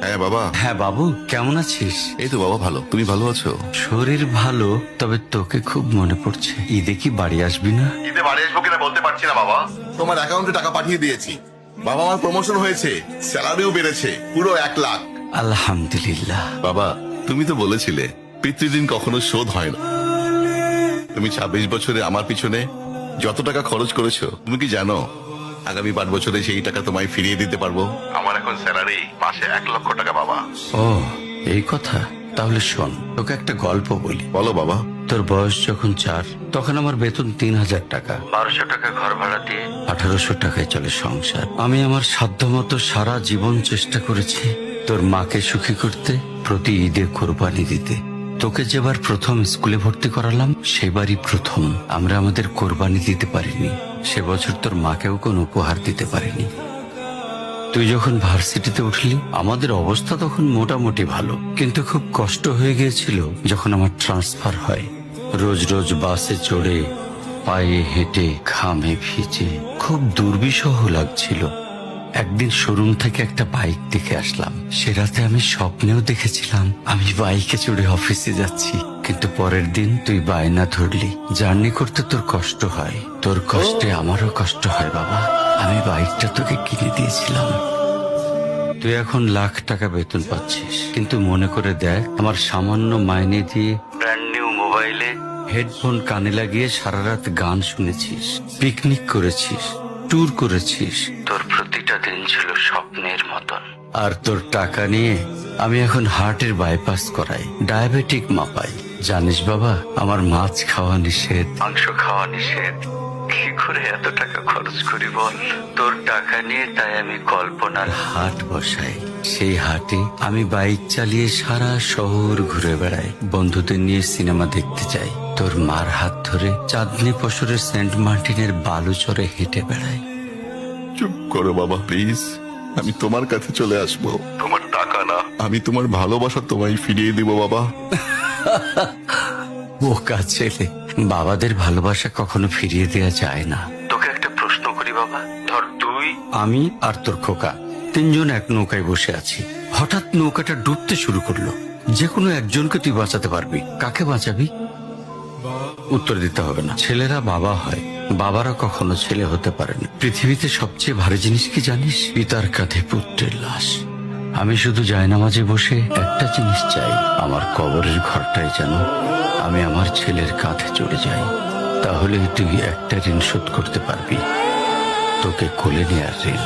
হ্যাঁ বাবা। হ্যাঁ বাবু, কেমন আছিস? এই তো বাবা ভালো, তুমি ভালো আছো? শরীর ভালো, তবে তোকে খুব মনে পড়ছে। ঈদে কি বাড়ি আসবি না? ঈদে বাড়ি আসবো কিনা বলতে পারছি না বাবা। তোমার অ্যাকাউন্টে টাকা পাঠিয়ে দিয়েছি বাবা, আমার প্রমোশন হয়েছে, স্যালারিও বেড়েছে পুরো 1 লাখ। আলহামদুলিল্লাহ। বাবা তুমি তো বলেছিলে পিতৃদিন কখনো শোধ হয় না। তুমি 26 বছরে আমার পিছনে যত টাকা খরচ করেছো, তুমি কি জানো আগামী 5 বছরে সেই টাকা তোমায় ফিরিয়ে দিতে পারবো। আমার এখন স্যালারি মাসে 1 লক্ষ টাকা বাবা। ও, এই কথা। তাহলে শোন, তোকে একটা গল্প বলি। বলো বাবা। তোর বয়স যখন 4, তখন আমার বেতন 3000 টাকা। 1200 টাকা ঘর ভাড়া দিয়ে 1800 টাকায় চলে সংসার। আমি আমার সাধ্যমতো সারা জীবন চেষ্টা করেছি তোর মাকে সুখী করতে, প্রতি ঈদে কোরবানি দিতে। তোকে যেবার প্রথম স্কুলে ভর্তি করালাম, সেবারই প্রথম আমরা আমাদের কোরবানি দিতে পারিনি। সে বছর তোর মাকেও কোনো উপহার দিতে পারিনি। তুই যখন ভার্সিটিতে উঠলি, আমাদের অবস্থা তখন মোটামুটি ভালো, কিন্তু খুব কষ্ট হয়ে গিয়েছিল যখন আমার ট্রান্সফার হয়। রোজ রোজ বাসে চড়ে, পায়ে হেঁটে, ঘামে ভিজে খুব দুর্বিষহ লাগছিল। একদিন শোরুম থেকে একটা বাইক দেখে আসলাম। সে রাতে আমি স্বপ্নেও দেখেছিলাম আমি বাইকে চড়ে অফিসে যাচ্ছি। কিন্তু পরের দিন তুই বায়না ধরলি, জার্নি করতে তোর কষ্ট হয়। তোর কষ্টে আমারও কষ্ট হয় বাবা। আমি বাইকটা তোকে কিনে দিয়েছিলাম। তুই এখন লাখ টাকা বেতন পাচ্ছিস, কিন্তু মনে করে দেখ, আমার সামান্য মাইনে দিয়ে ব্র্যান্ড নিউ মোবাইলে হেডফোন কানে লাগিয়ে সারা রাত গান শুনেছিস, পিকনিক করেছিস, ট্যুর করেছিস। তোর প্রতিটা দিন ছিল স্বপ্নের মতন। আর তোর টাকা নিয়ে আমি এখন হার্টের বাইপাস করাই, ডায়াবেটিক মাপাই। জানিস বাবা, আমার মাছ খাওয়া নিষেধ, মাংস খাওয়া নিষেধ। কি করে এত টাকা খরচ করি বল? তোর টাকা নিয়ে তাই আমি কল্পনার হাট বসাই। সেই হাটে আমি বাইক চালিয়ে সারা শহর ঘুরে বেড়াই, বন্ধুদের নিয়ে সিনেমা দেখতে যাই। তোর মার হাত ধরে চাঁদনি পশরের সেন্ট মার্টিনের বালুচরে হেঁটে বেড়াই। চুপ করো বাবা প্লিজ, আমি তোমার কাছে চলে আসবো। তোমার টাকা না, আমি তোমার ভালোবাসা তোমায় ফিরিয়ে দিব বাবা। বোকা ছেলে, বাবাদের ভালোবাসা কখনো ফিরিয়ে দেয়া যায় না। তোকে একটা প্রশ্ন করি বাবা, ধর তুই, আমি আর তোর খোকা তিনজন এক নৌকায় বসে আছি। হঠাৎ নৌকাটা ডুবতে শুরু করলো। যে কোনো একজনকে তুই বাঁচাতে পারবি, কাকে বাঁচাবি? উত্তর দিতে হবে না। ছেলেরা বাবা হয়, বাবারা কখনো ছেলে হতে পারে না। পৃথিবীতে সবচেয়ে ভারী জিনিস কি জানিস? পিতার কাঁধে পুত্রের লাশ। আমি শুধু জায়নামাজে বসে একটা জিনিস চাই, আমার কবরের ঘরটাই যেন আমি আমার ছেলের কাঁধে চড়ে যাই। তাহলে তুই একটা ঋণ শোধ করতে পারবি, তোকে কোলে নেয়ার ঋণ।